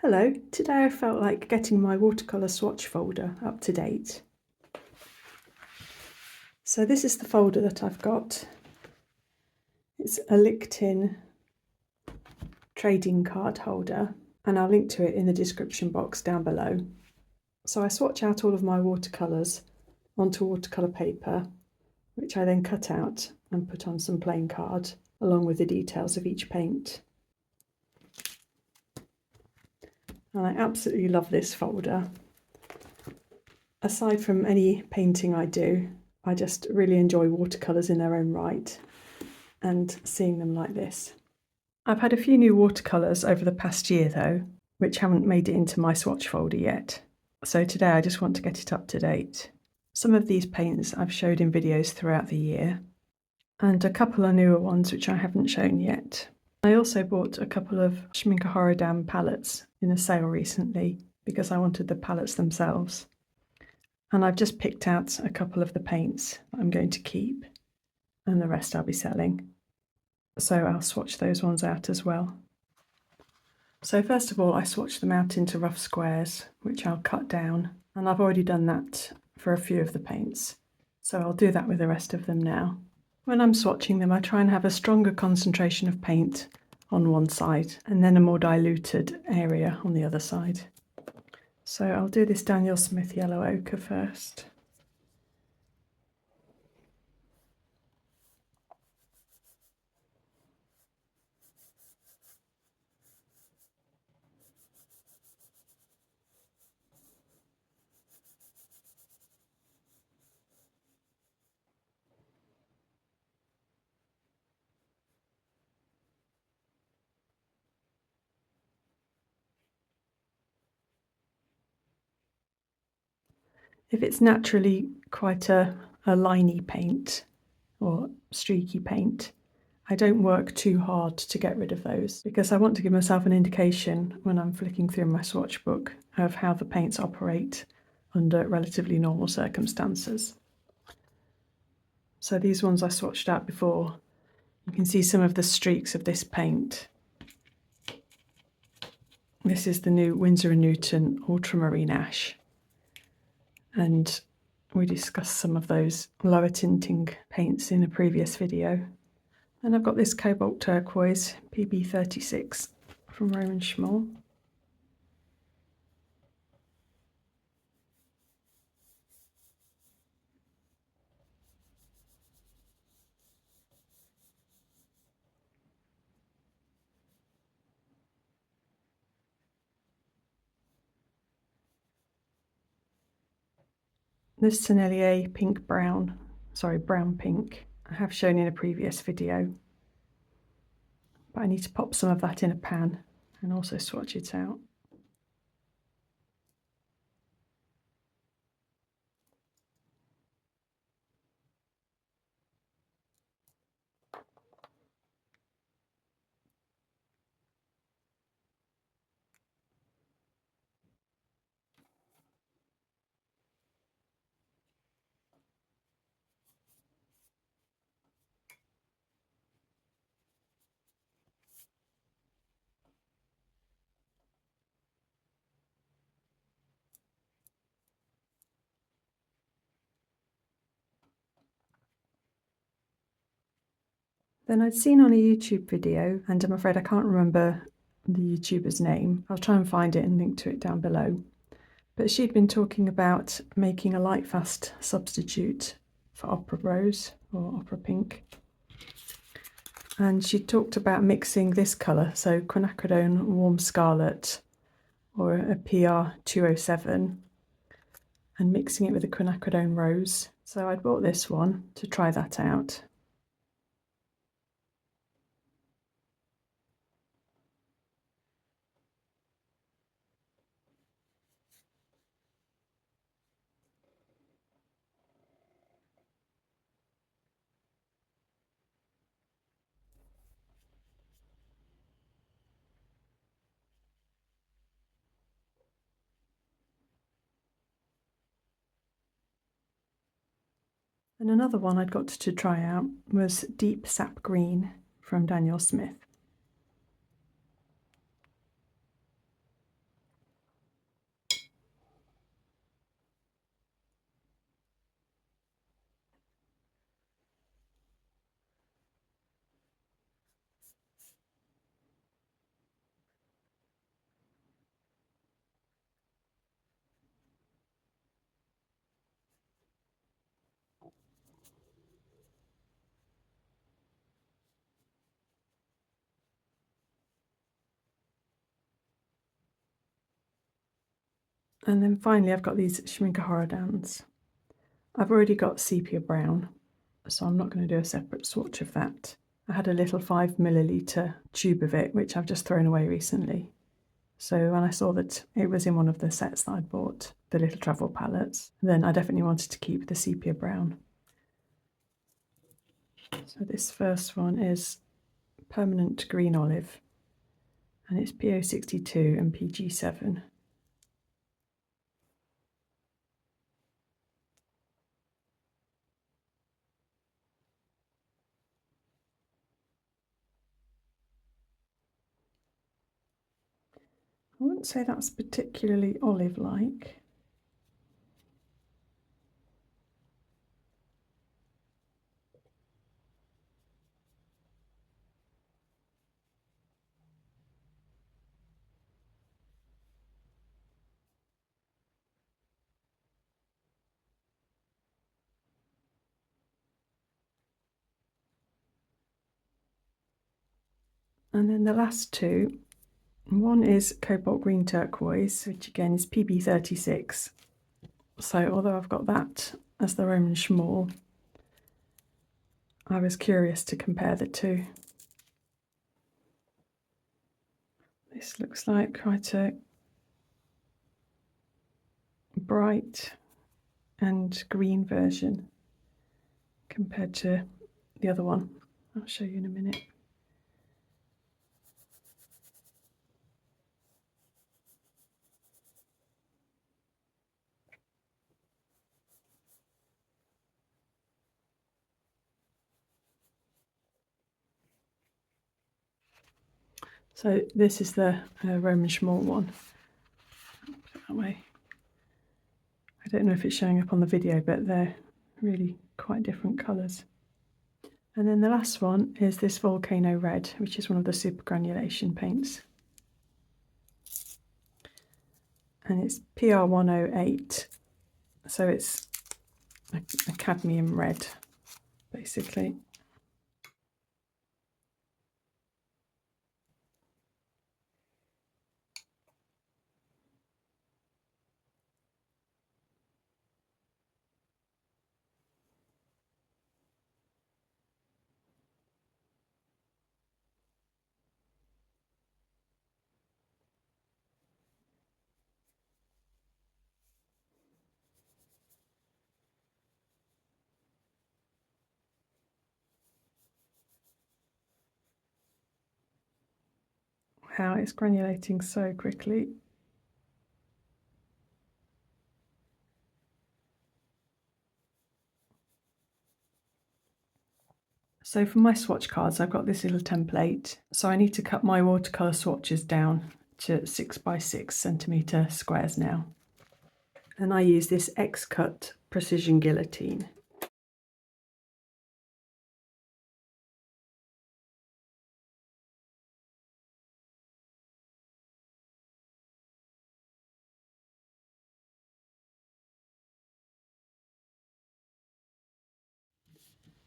Hello, today I felt like getting my watercolour swatch folder up to date. So this is the folder that I've got. It's a Lictin trading card holder, and I'll link to it in the description box down below. So I swatch out all of my watercolours onto watercolour paper, which I then cut out and put on some plain card, along with the details of each paint. And I absolutely love this folder. Aside from any painting I do, I just really enjoy watercolours in their own right and seeing them like this. I've had a few new watercolours over the past year though, which haven't made it into my swatch folder yet. So today I just want to get it up to date. Some of these paints I've showed in videos throughout the year, and a couple of newer ones which I haven't shown yet. I also bought a couple of Schmincke palettes in a sale recently because I wanted the palettes themselves. And I've just picked out a couple of the paints that I'm going to keep, and the rest I'll be selling. So I'll swatch those ones out as well. So first of all, I swatch them out into rough squares, which I'll cut down, and I've already done that for a few of the paints. So I'll do that with the rest of them now. When I'm swatching them, I try and have a stronger concentration of paint on one side and then a more diluted area on the other side. So I'll do this Daniel Smith yellow ochre first. If it's naturally quite a liney paint or streaky paint, I don't work too hard to get rid of those because I want to give myself an indication when I'm flicking through my swatch book of how the paints operate under relatively normal circumstances. So these ones I swatched out before, you can see some of the streaks of this paint. This is the new Winsor & Newton Ultramarine Ash, and we discussed some of those lower tinting paints in a previous video. And I've got this Cobalt Turquoise PB36 from Szmal. This Sennelier brown pink, I have shown in a previous video, but I need to pop some of that in a pan and also swatch it out. Then I'd seen on a YouTube video, and I'm afraid I can't remember the YouTuber's name. I'll try and find it and link to it down below. But she'd been talking about making a light fast substitute for Opera Rose or Opera Pink. And she talked about mixing this colour, so quinacridone warm scarlet or a PR 207, and mixing it with a quinacridone rose. So I'd bought this one to try that out. And another one I'd got to try out was Deep Sap Green from Daniel Smith. And then finally I've got these Schmincke Horadans. I've already got sepia brown, so I'm not going to do a separate swatch of that. I had a little 5ml tube of it, which I've just thrown away recently. So when I saw that it was in one of the sets that I'd bought, the little travel palettes, then I definitely wanted to keep the sepia brown. So this first one is Permanent Green Olive, and it's PO62 and PG7. I wouldn't say that's particularly olive-like. And then the last two, one is Cobalt Green Turquoise, which again is PB36. So although I've got that as the Roman Szmal, I was curious to compare the two. This looks like quite a bright and green version compared to the other one. I'll show you in a minute. So this is the Roman Szmal one. Put it that way. I don't know if it's showing up on the video, but they're really quite different colours. And then the last one is this Volcano Red, which is one of the Supergranulation paints. And it's PR108, so it's a cadmium red, basically. How it's granulating so quickly. So for my swatch cards, I've got this little template. So I need to cut my watercolour swatches down to 6x6cm squares now. And I use this X-Cut Precision Guillotine.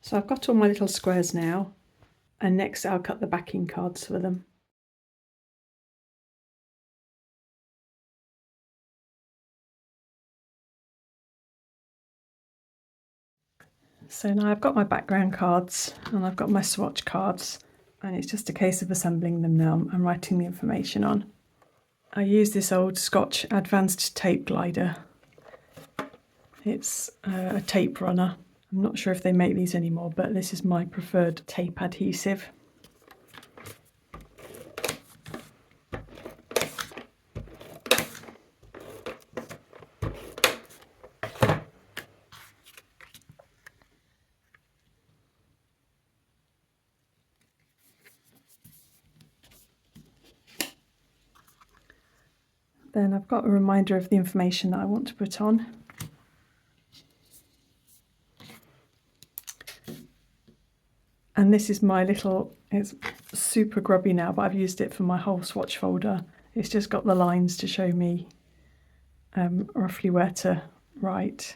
So I've got all my little squares now, and next I'll cut the backing cards for them. So now I've got my background cards and I've got my swatch cards, and it's just a case of assembling them now. I'm writing the information on. I use this old Scotch Advanced Tape Glider. It's a tape runner. I'm not sure if they make these anymore, but this is my preferred tape adhesive. Then I've got a reminder of the information that I want to put on. And this is my little, it's super grubby now, but I've used it for my whole swatch folder. It's just got the lines to show me roughly where to write.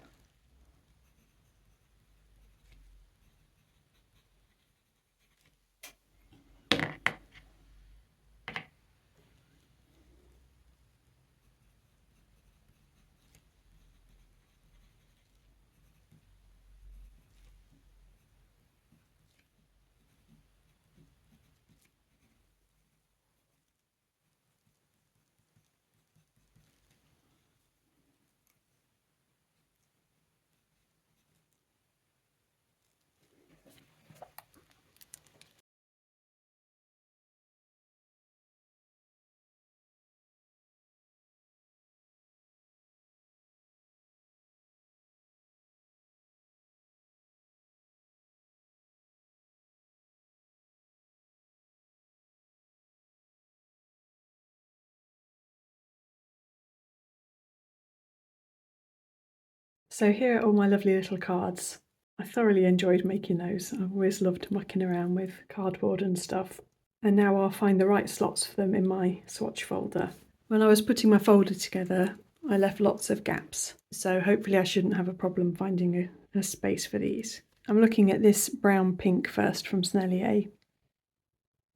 So here are all my lovely little cards. I thoroughly enjoyed making those. I've always loved mucking around with cardboard and stuff. And now I'll find the right slots for them in my swatch folder. When I was putting my folder together, I left lots of gaps. So hopefully I shouldn't have a problem finding a space for these. I'm looking at this brown pink first from Sennelier.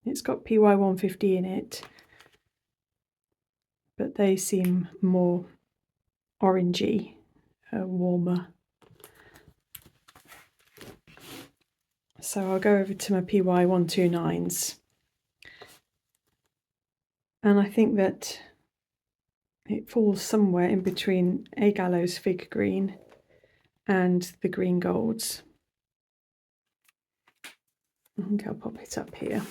It's got PY150 in it, but they seem more orangey, warmer. So I'll go over to my PY129s. And I think that it falls somewhere in between A Gallows Fig Green and the Green Golds. I think I'll pop it up here.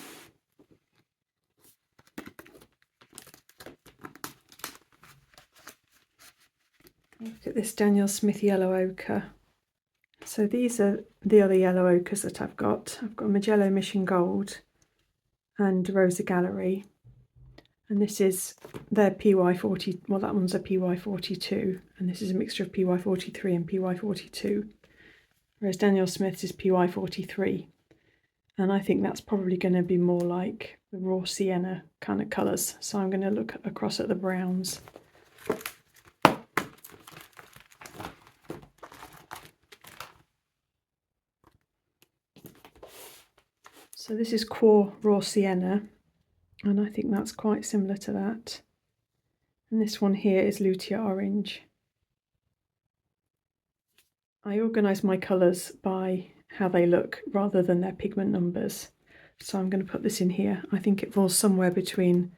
Look at this Daniel Smith Yellow Ochre. So these are the other yellow ochres that I've got. I've got Magello Mission Gold and Rosa Gallery. And this is their PY40, well that one's a PY42, and this is a mixture of PY43 and PY42. Whereas Daniel Smith's is PY43. And I think that's probably going to be more like the raw sienna kind of colours. So I'm going to look across at the browns. So this is Core Raw Sienna, and I think that's quite similar to that. And this one here is Lutein Orange. I organise my colours by how they look rather than their pigment numbers. So I'm going to put this in here. I think it falls somewhere between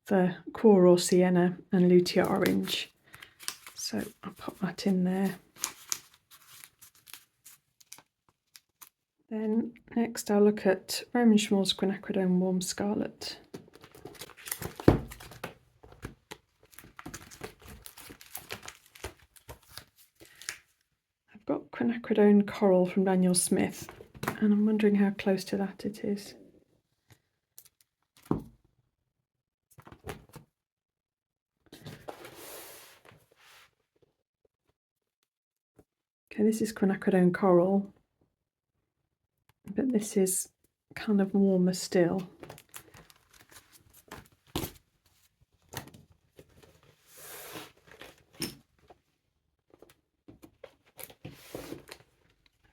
the Core Raw Sienna and Lutein Orange. So I'll pop that in there. Then next I'll look at Roman Szmal's Quinacridone Warm Scarlet. I've got Quinacridone Coral from Daniel Smith, and I'm wondering how close to that it is. Okay, this is Quinacridone Coral, but this is kind of warmer still.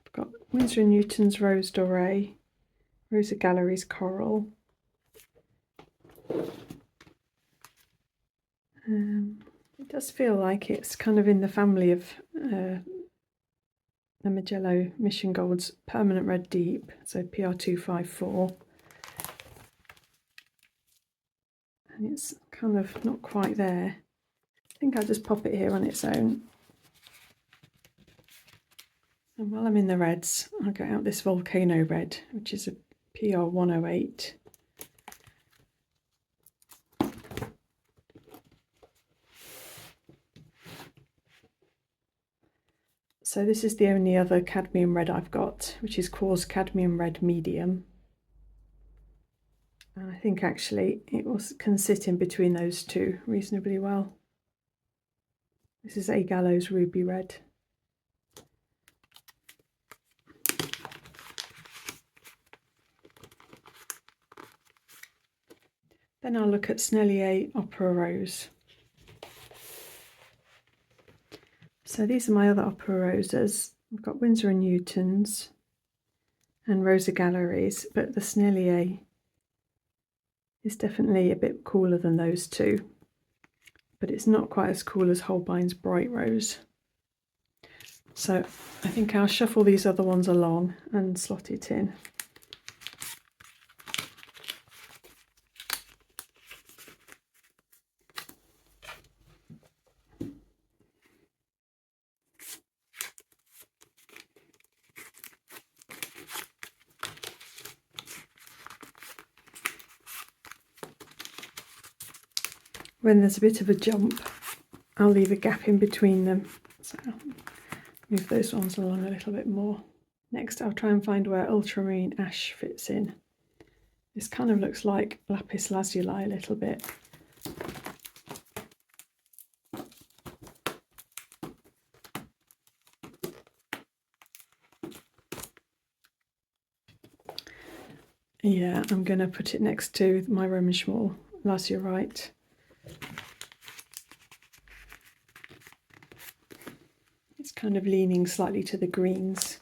I've got Winsor & Newton's Rose Doré, Rosa Gallery's Coral. It does feel like it's kind of in the family of the Magello Mission Gold's Permanent Red Deep, so PR254. And it's kind of not quite there. I think I'll just pop it here on its own. And while I'm in the reds, I'll get out this Volcano Red, which is a PR108. So this is the only other cadmium red I've got, which is Core's Cadmium Red Medium. And I think actually it can sit in between those two reasonably well. This is A Gallows Ruby Red. Then I'll look at Sennelier Opera Rose. So these are my other Opera Roses. I've got Winsor & Newton's and Rosa Galleries, but the Sennelier is definitely a bit cooler than those two, but it's not quite as cool as Holbein's Bright Rose. So I think I'll shuffle these other ones along and slot it in. When there's a bit of a jump, I'll leave a gap in between them. So I'll move those ones along a little bit more. Next, I'll try and find where Ultramarine Ash fits in. This kind of looks like Lapis Lazuli a little bit. Yeah, I'm going to put it next to my Roman Szmal, Lazurite. It's kind of leaning slightly to the greens.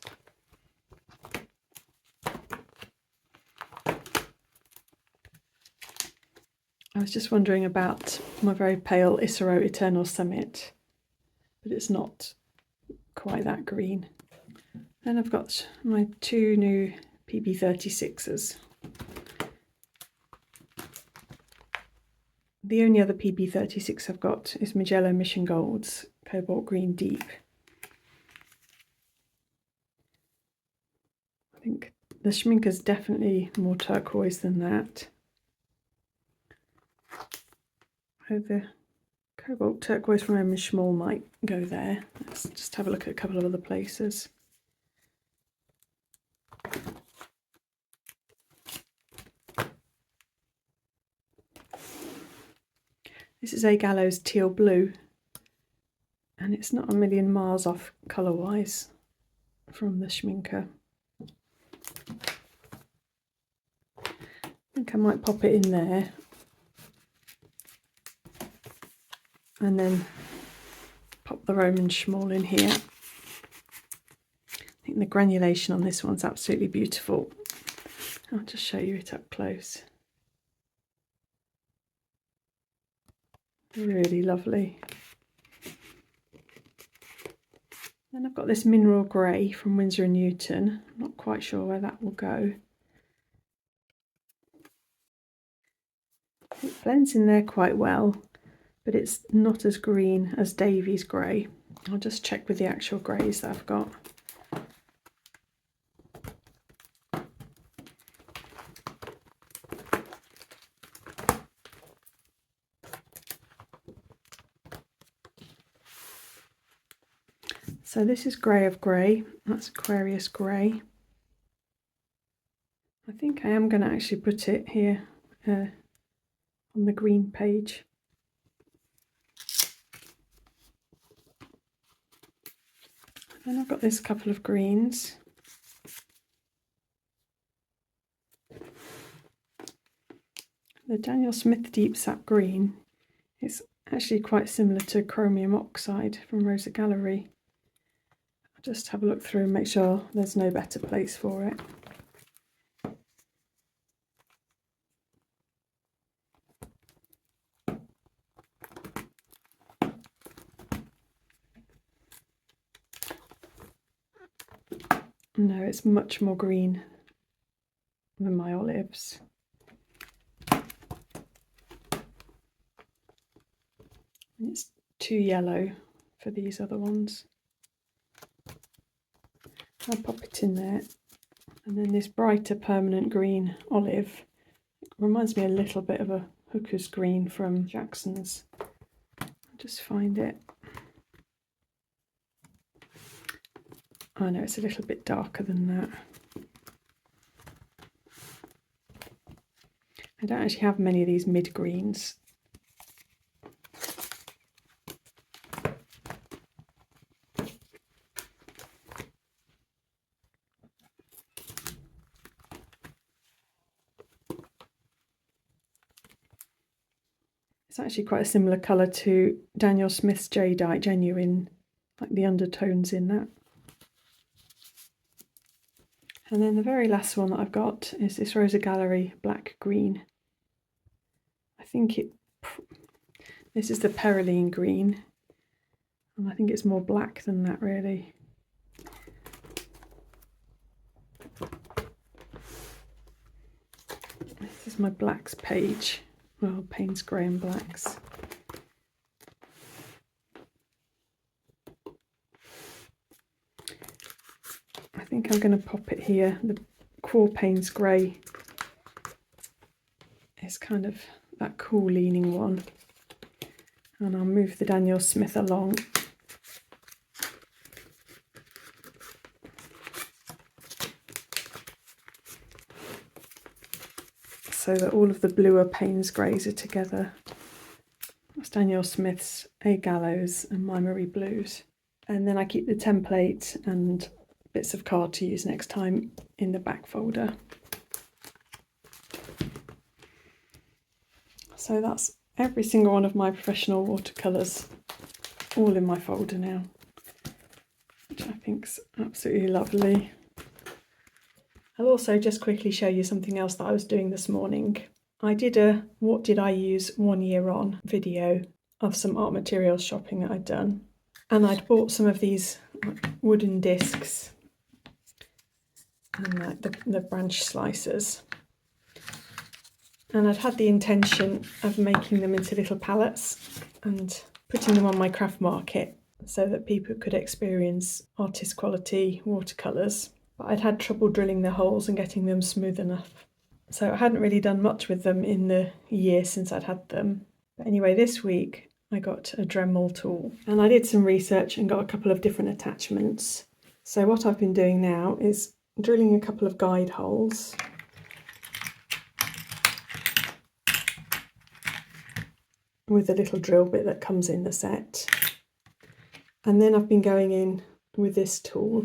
I was just wondering about my very pale Isero Eternal Summit, but it's not quite that green. Then I've got my two new PB36s. The only other PB36 I've got is Magello Mission Gold's Cobalt Green Deep. I think the Schmincke is definitely more turquoise than that. Oh, the Cobalt Turquoise from Roman Szmal might go there. Let's just have a look at a couple of other places. This is A Gallows Teal Blue, and it's not a million miles off colour-wise from the Schmincke. I think I might pop it in there and then pop the Roman Szmal in here. I think the granulation on this one's absolutely beautiful. I'll just show you it up close. Really lovely. Then I've got this mineral grey from Winsor & Newton. I'm not quite sure where that will go. It blends in there quite well, but it's not as green as Davy's grey. I'll just check with the actual greys that I've got. So this is Grey of Grey, that's Aquarius Grey. I think I am going to actually put it here on the green page. Then I've got this couple of greens. The Daniel Smith Deep Sap Green is actually quite similar to Chromium Oxide from Rosa Gallery. I'll just have a look through and make sure there's no better place for it. No, it's much more green than my olives. And it's too yellow for these other ones. I'll pop it in there. And then this brighter permanent green olive. It reminds me a little bit of a hooker's green from Jackson's. I'll just find it. I know it's a little bit darker than that. I don't actually have many of these mid-greens. It's actually quite a similar colour to Daniel Smith's Jadeite Genuine, like the undertones in that. And then the very last one that I've got is this Rosa Gallery Black Green. I think this is the Perylene Green, and I think it's more black than that really. This is my blacks page. Well, Payne's Grey and Blacks. I think I'm going to pop it here. The Core Payne's Grey is kind of that cool leaning one. And I'll move the Daniel Smith along. So that all of the bluer Payne's Greys are together. That's Daniel Smith's A Gallows and My Marie Blues. And then I keep the template and bits of card to use next time in the back folder. So that's every single one of my professional watercolours all in my folder now, which I think's absolutely lovely. I'll also just quickly show you something else that I was doing this morning. I did a what did I use 1 year on video of some art materials shopping that I'd done, and I'd bought some of these wooden discs and like the branch slicers, and I'd had the intention of making them into little palettes and putting them on my craft market so that people could experience artist quality watercolours, but I'd had trouble drilling the holes and getting them smooth enough. So I hadn't really done much with them in the year since I'd had them. But anyway, this week I got a Dremel tool and I did some research and got a couple of different attachments. So what I've been doing now is drilling a couple of guide holes with a little drill bit that comes in the set. And then I've been going in with this tool,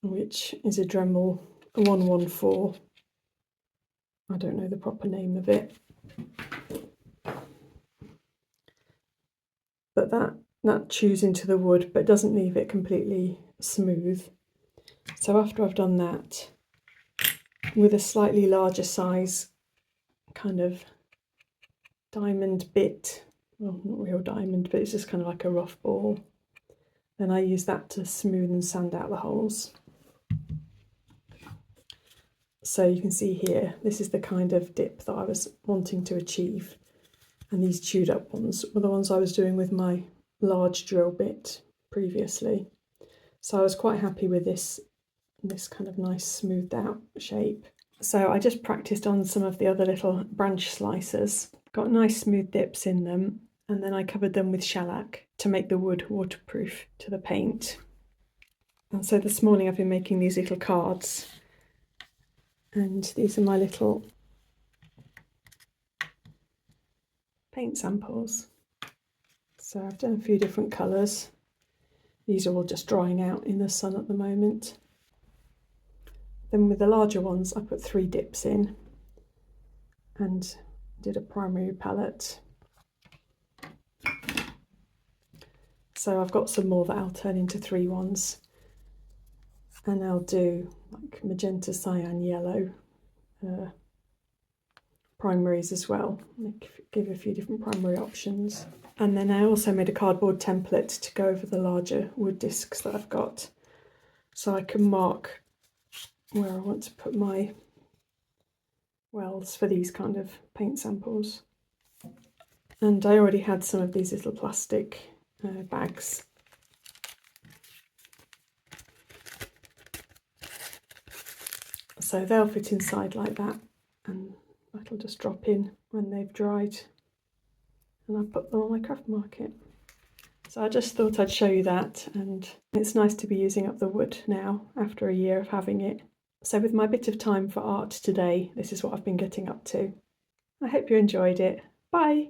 which is a Dremel 114. I don't know the proper name of it. But that chews into the wood but doesn't leave it completely smooth. So after I've done that, with a slightly larger size kind of diamond bit, well, not real diamond, but it's just kind of like a rough ball, then I use that to smooth and sand out the holes. So you can see here, this is the kind of dip that I was wanting to achieve, and these chewed up ones were the ones I was doing with my large drill bit previously. So I was quite happy with this kind of nice smoothed out shape. So I just practiced on some of the other little branch slicers, got nice smooth dips in them, and then I covered them with shellac to make the wood waterproof to the paint. And so this morning I've been making these little cards, and these are my little paint samples. So I've done a few different colours. These are all just drying out in the sun at the moment. Then with the larger ones I put 3 dips in and did a primary palette. So I've got some more that I'll turn into 3 ones, and I'll do like magenta, cyan, yellow primaries as well, give a few different primary options. And then I also made a cardboard template to go over the larger wood discs that I've got, so I can mark where I want to put my wells for these kind of paint samples. And I already had some of these little plastic bags. So they'll fit inside like that, and that'll just drop in when they've dried, and I'll put them on my craft market. So I just thought I'd show you that, and it's nice to be using up the wood now after a year of having it. So with my bit of time for art today, this is what I've been getting up to. I hope you enjoyed it. Bye!